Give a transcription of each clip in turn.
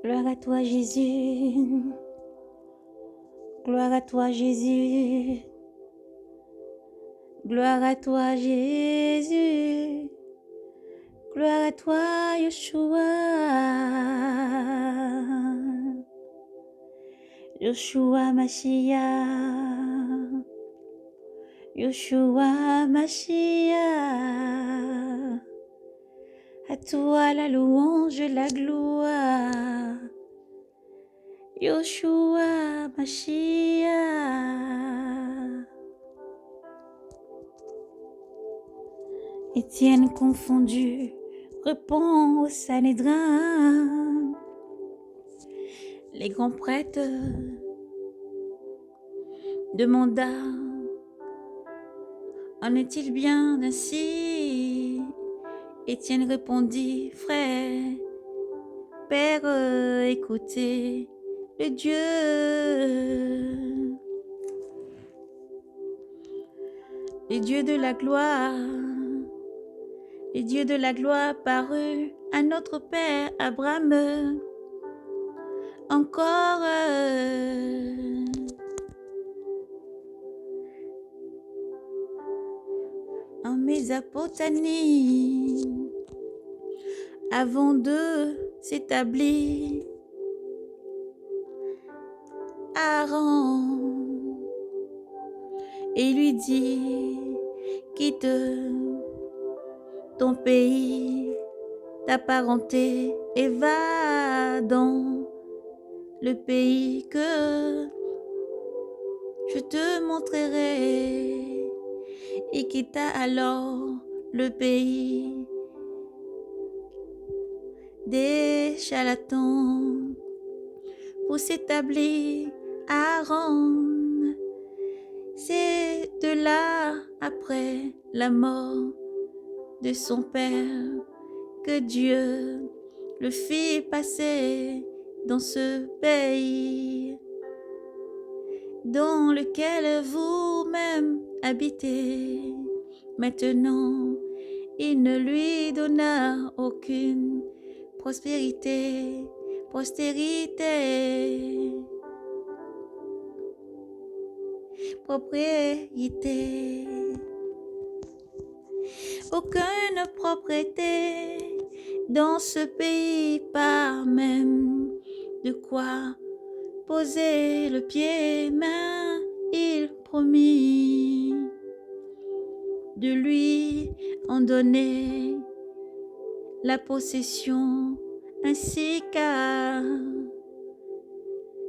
Gloire à toi Jésus, gloire à toi Jésus, gloire à toi Jésus, gloire à toi Yeshua, Yeshua Mashiach, Yeshua Mashiach, à toi la louange, la gloire, Yeshua Mashiach. Étienne confondu répond au Sanhédrin. Les grands prêtres demanda: en est-il bien ainsi? Étienne répondit: frère, Père, écoutez le Dieu de la gloire, le Dieu de la gloire parut à notre Père Abraham encore en Mésopotamie avant de s'établir Aaron et lui dit: quitte ton pays, ta parenté et va dans le pays que je te montrerai. Il quitta alors le pays des charlatans pour s'établir à Haran. C'est de là, après la mort de son père, que Dieu le fit passer dans ce pays dans lequel vous-même habitez. Maintenant, il ne lui donna aucune postérité. Aucune propriété dans ce pays, pas même de quoi poser le pied, mais il promit de lui en donner la possession ainsi qu'à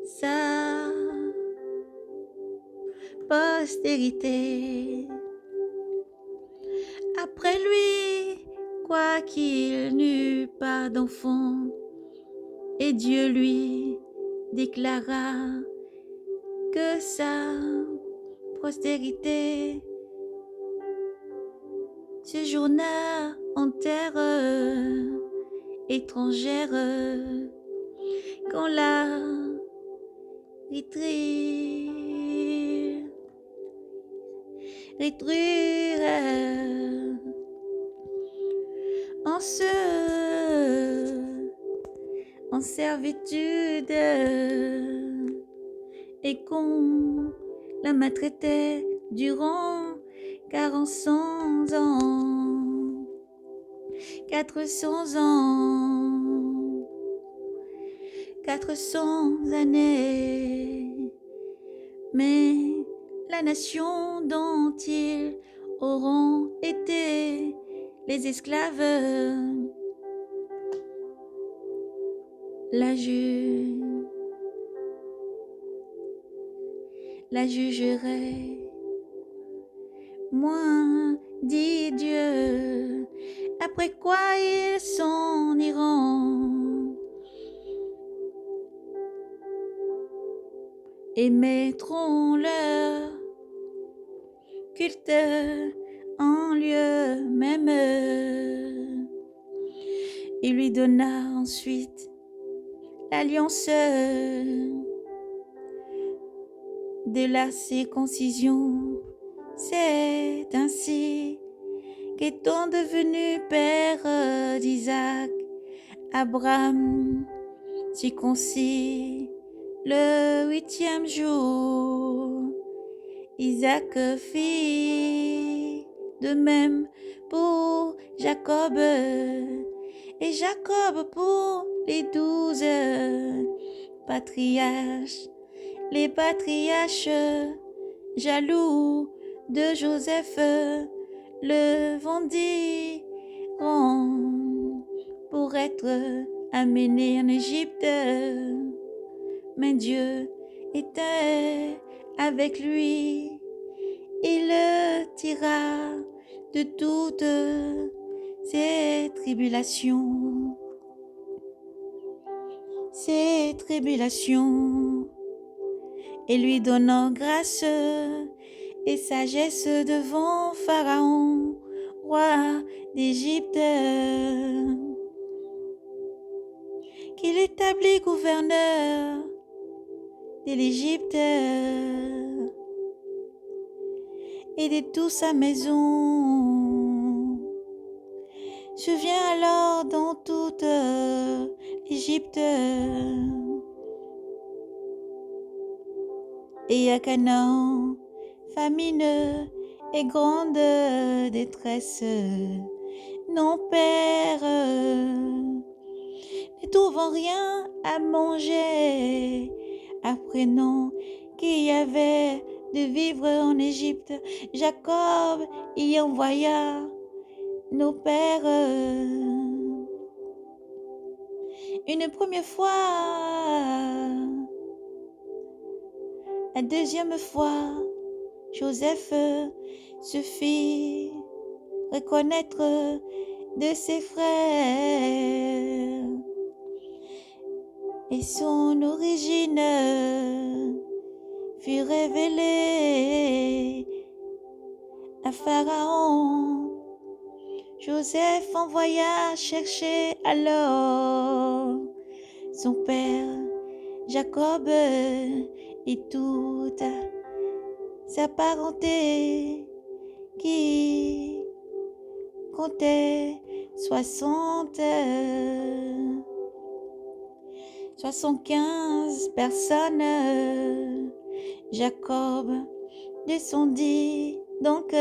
sa postérité. Après lui, quoiqu'il n'eût pas d'enfant, et Dieu lui déclara que sa postérité séjourna en terre étrangère, qu'on la rétruire en servitude, et qu'on la maltraitait durant 400 ans. 400 ans, 400 années. Mais la nation dont ils auront été les esclaves la jugerait. Moi, dit Dieu, après quoi ils s'en iront et mettront leur culte en lieu même. Il lui donna ensuite l'alliance de la circoncision. C'est ainsi qu'étant devenu père d'Isaac, Abraham circoncis le 8e jour. Isaac fit de même pour Jacob, et Jacob pour les 12 patriarches. Les patriarches jaloux de Joseph le vendiront pour être amené en Égypte. Mais Dieu était avec lui. Il le tira de toutes ses tribulations. Et lui donnant grâce et sagesse devant Pharaon, roi d'Égypte, qu'il établit gouverneur de l'Égypte et de toute sa maison. Survient alors dans toute l'Égypte et à Canaan famine et grande détresse. Non père, ne trouvant rien à manger, apprenant qu'il y avait de vivre en Égypte, Jacob y envoya nos pères. Une première fois, la deuxième fois, Joseph se fit reconnaître de ses frères et son origine fut révélée à Pharaon. Joseph envoya chercher alors son père Jacob et toute sa parenté qui comptait 75 personnes. Jacob descendit donc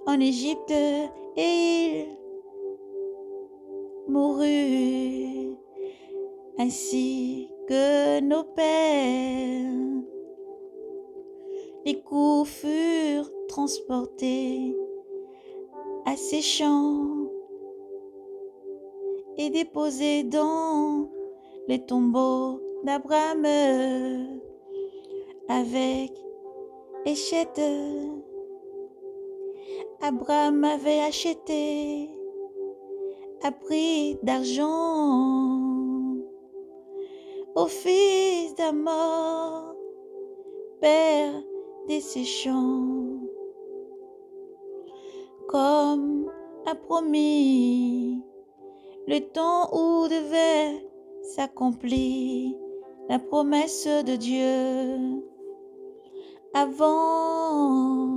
en Égypte et il mourut ainsi que nos pères. Les coups furent transportés à ses champs et déposés dans les tombeaux d'Abraham avec Échette. Abraham avait acheté à prix d'argent au fils d'Hamor, père de ses champs, comme a promis, le temps où devait s'accomplir la promesse de Dieu. Avant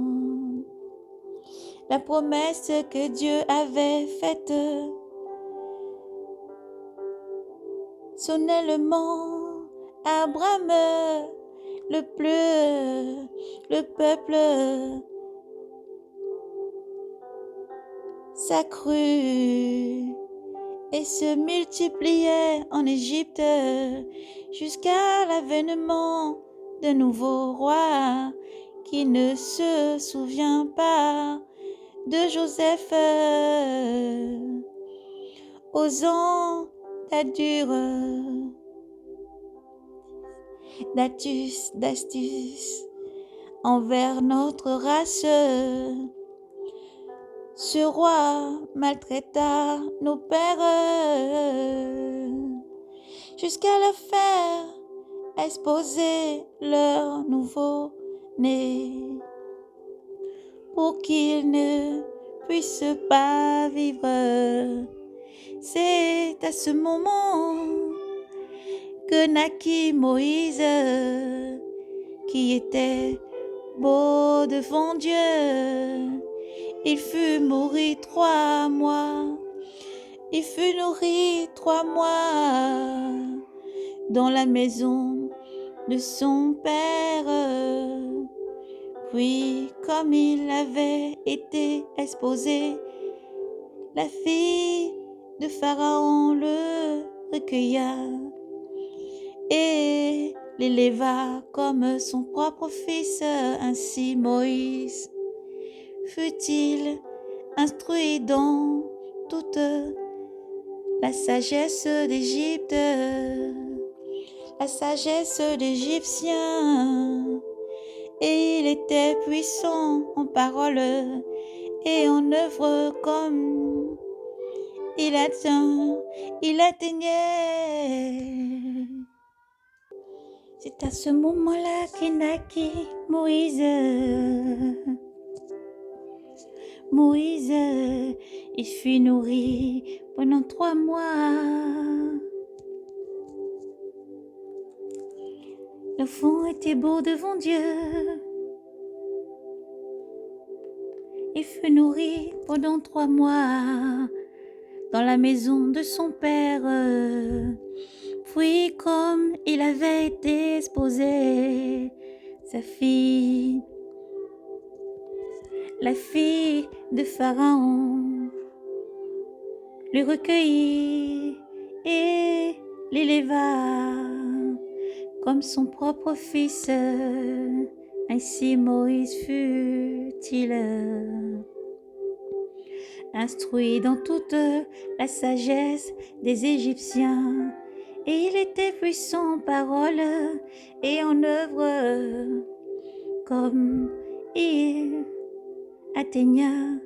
la promesse que Dieu avait faite, solennellement Abraham, le peuple s'accrut et se multipliait en Égypte jusqu'à l'avènement d'un nouveau roi qui ne se souvient pas de Joseph, osant d'astuce envers notre race. Ce roi maltraita nos pères jusqu'à leur faire exposer leur nouveau-né pour qu'ils ne puissent pas vivre. C'est à ce moment que naquit Moïse, qui était beau devant Dieu. Il fut nourri 3 mois. Il fut nourri 3 mois dans la maison de son père. Puis, comme il avait été exposé, la fille de Pharaon le recueilla et l'éleva comme son propre fils. Ainsi Moïse fut-il instruit dans toute la sagesse d'Égypte, la sagesse d'Égyptien. Et il était puissant en parole et en œuvre comme il atteignait. C'est à ce moment-là qu'il naquit Moïse. Moïse, il fut nourri pendant 3 mois. L'enfant était beau devant Dieu. Il fut nourri pendant 3 mois dans la maison de son père. Puis comme il avait été exposé, sa fille, la fille de Pharaon, le recueillit et l'éleva comme son propre fils. Ainsi Moïse fut-il instruit dans toute la sagesse des Égyptiens. Et il était puissant en parole et en œuvre, comme il atteignait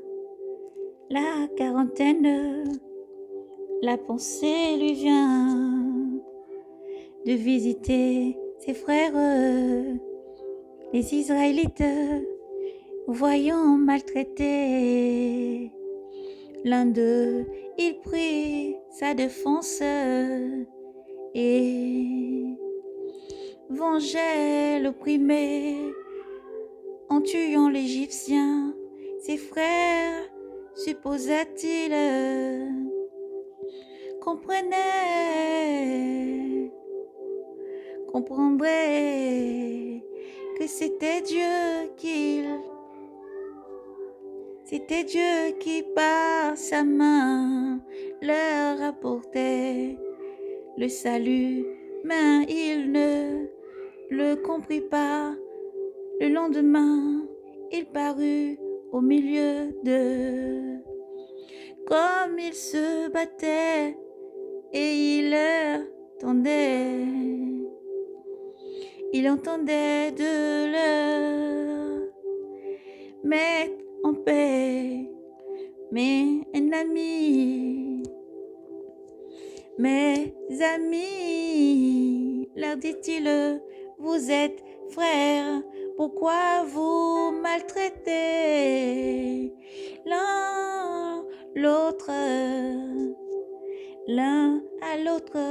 la quarantaine. La pensée lui vient de visiter ses frères, les Israélites, voyant maltraiter l'un d'eux, il prit sa défense et vengeait l'opprimé en tuant l'Égyptien. Ses frères, supposa-t-il, comprendraient que c'était Dieu qui par sa main leur apportait le salut, mais il ne le comprit pas. Le lendemain, il parut au milieu d'eux, comme il se battait et il leur tendait. Il entendait de leur mettre en paix, mes amis, leur dit-il, vous êtes frères, pourquoi vous maltraitez l'un à l'autre?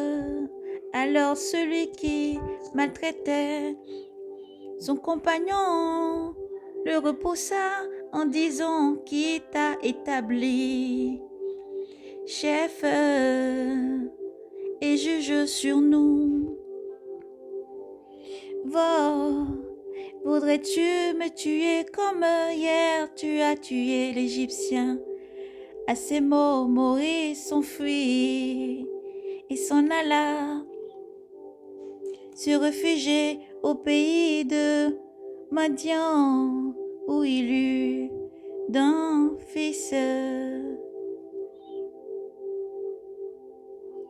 Alors celui qui maltraitait son compagnon le repoussa en disant, qui t'a établi chef et juge sur nous? Voudrais-tu me tuer comme hier tu as tué l'Égyptien? À ces mots, Moïse s'enfuit et s'en alla se réfugier au pays de Madian, où il eut d'un fils.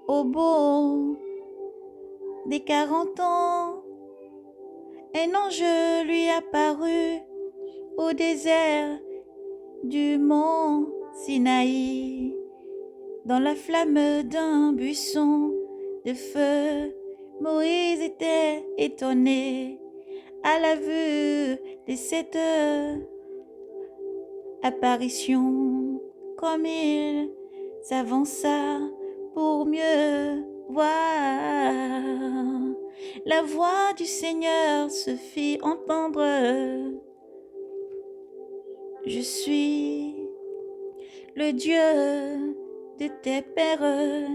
Au bout des 40 ans, un ange lui apparut au désert du mont Sinaï, dans la flamme d'un buisson de feu. Moïse était étonné à la vue de cette apparition, comme il s'avança pour mieux voir. La voix du Seigneur se fit entendre. Je suis le Dieu de tes pères,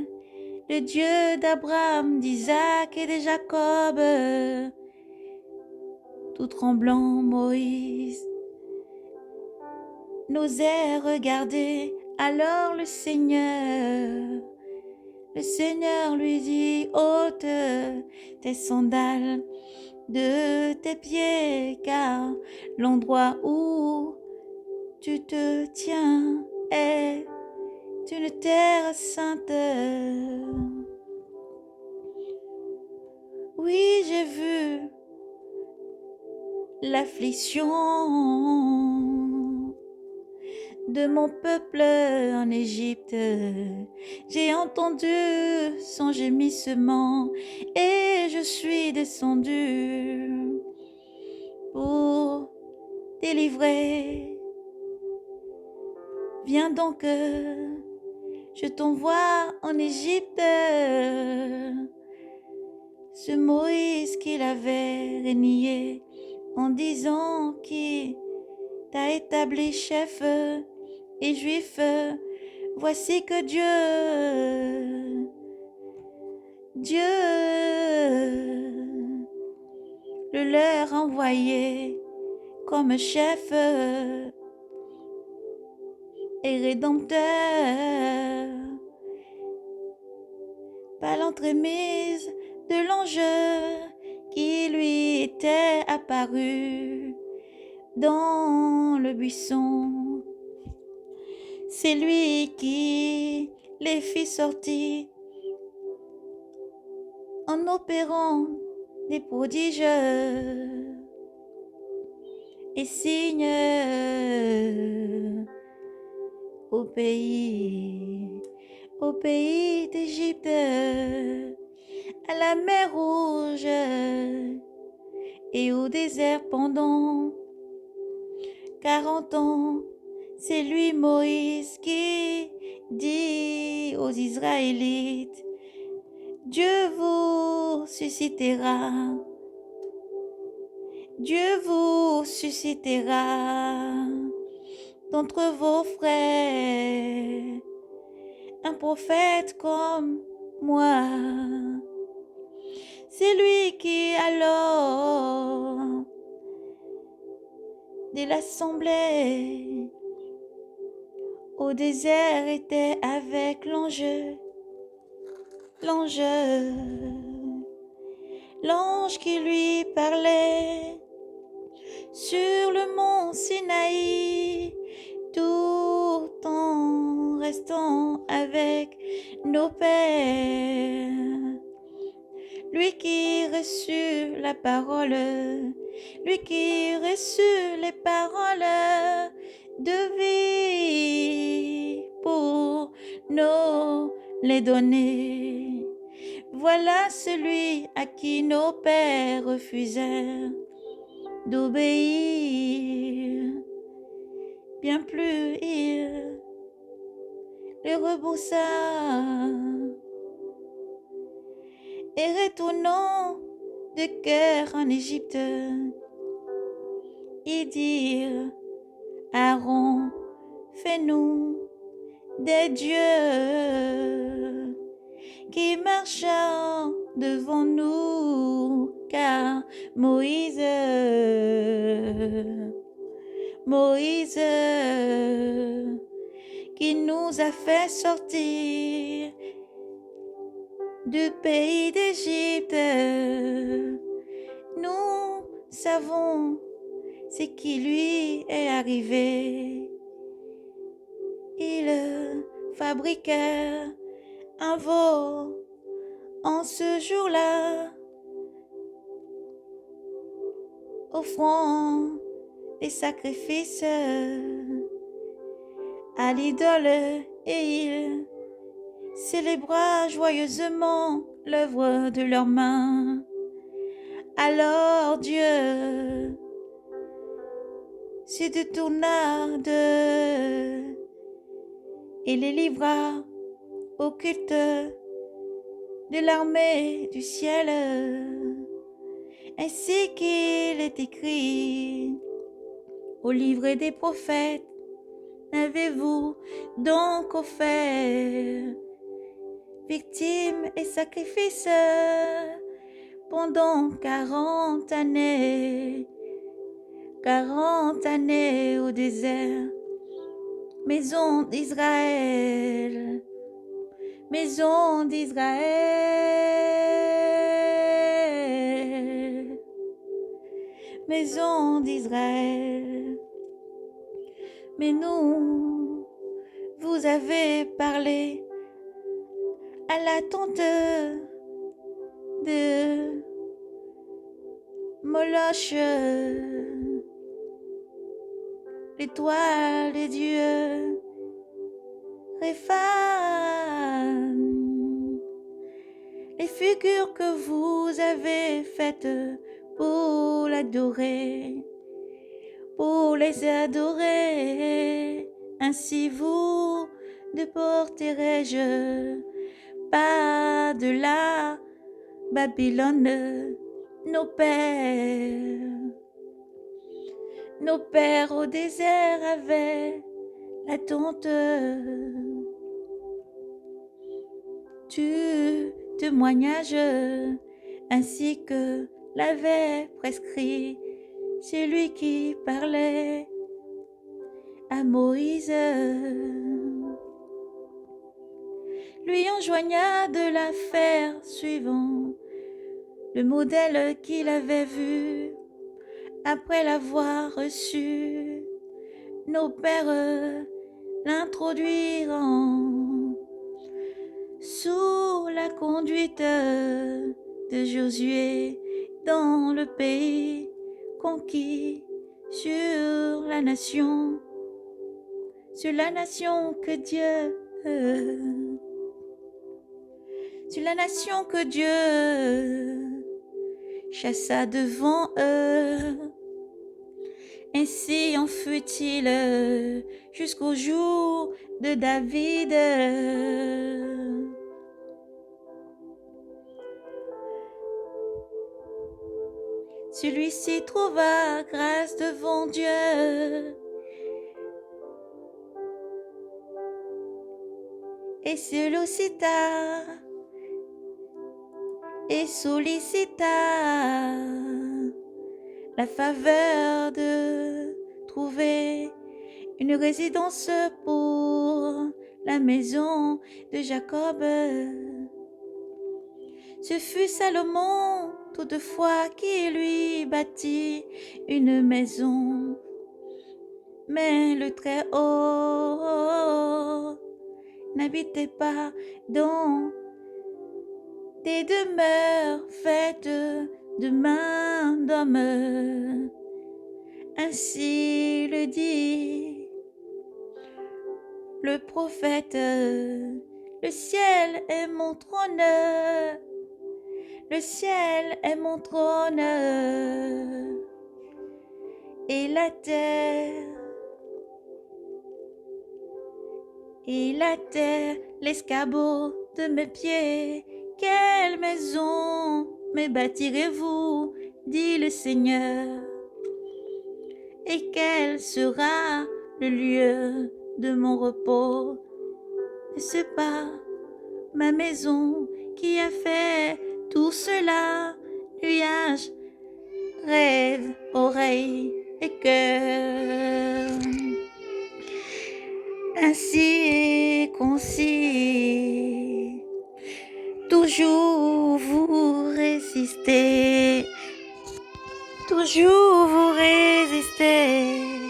le Dieu d'Abraham, d'Isaac et de Jacob. Tout tremblant, Moïse n'osait regarder. Alors le Seigneur lui dit, ôte tes sandales de tes pieds, car l'endroit où tu te tiens est une terre sainte. Oui, j'ai vu l'affliction de mon peuple en Égypte. J'ai entendu son gémissement et je suis descendu pour délivrer. Viens donc, je t'envoie en Égypte. Ce Moïse qu'il avait renié en disant qu'il t'a établi chef et juif, voici que Dieu le leur a envoyé comme chef et rédempteur par l'entremise de l'ange qui lui était apparu dans le buisson. C'est lui qui les fit sortir en opérant des prodiges et signes au pays d'Égypte, à la mer Rouge et au désert pendant 40 ans. C'est lui, Moïse, qui dit aux Israélites, Dieu vous suscitera d'entre vos frères un prophète comme moi. C'est lui qui alors de l'assemblée au désert était avec l'ange qui lui parlait sur le mont Sinaï, tout en restant avec nos pères. Lui qui reçut la parole, lui qui reçut les paroles de vie pour nous les donner. Voilà celui à qui nos pères refusèrent d'obéir. Bien plus, il le reboussa et retournant de cœur en Égypte, ils dirent, Aaron, fais-nous des dieux qui marchent devant nous, car Moïse qui nous a fait sortir du pays d'Égypte, nous savons ce qui lui est arrivé. Il fabriqua un veau en ce jour-là, offrant des sacrifices à l'idole, et il célébra joyeusement l'œuvre de leurs mains. Alors Dieu se détourna d'eux et les livra au culte de l'armée du ciel, ainsi qu'il est écrit au livre des prophètes. N'avez-vous donc offert victimes et sacrifices pendant 40 années. 40 années au désert, maison d'Israël, maison d'Israël, maison d'Israël. Mais nous, vous avez parlé à la tante de Moloch, l'étoile des dieux, Réphan, les figures que vous avez faites pour l'adorer, pour les adorer, ainsi vous déporterai-je pas de la Babylone, nos pères au désert avaient la tente. Tu témoignages ainsi que l'avait prescrit celui qui parlait à Moïse. Lui enjoigna de la faire suivant le modèle qu'il avait vu après l'avoir reçu. Nos pères l'introduiront sous la conduite de Josué dans le pays conquis sur la nation que Dieu chassa devant eux. Ainsi en fut-il jusqu'au jour de David. Celui-ci trouva grâce devant Dieu et sollicita la faveur de trouver une résidence pour la maison de Jacob. Ce fut Salomon toutefois qui lui bâtit une maison, mais le Très-Haut n'habitait pas dans des demeures faites de mains d'hommes. Ainsi le dit le prophète, le ciel est mon trône, le ciel est mon trône, et la terre l'escabeau de mes pieds. Quelle maison me bâtirez-vous, dit le Seigneur, et quel sera le lieu de mon repos? N'est-ce pas ma maison qui a fait tout cela? Nuages, rêve, oreilles et cœur. Ainsi est concis, toujours vous résistez, toujours vous résistez.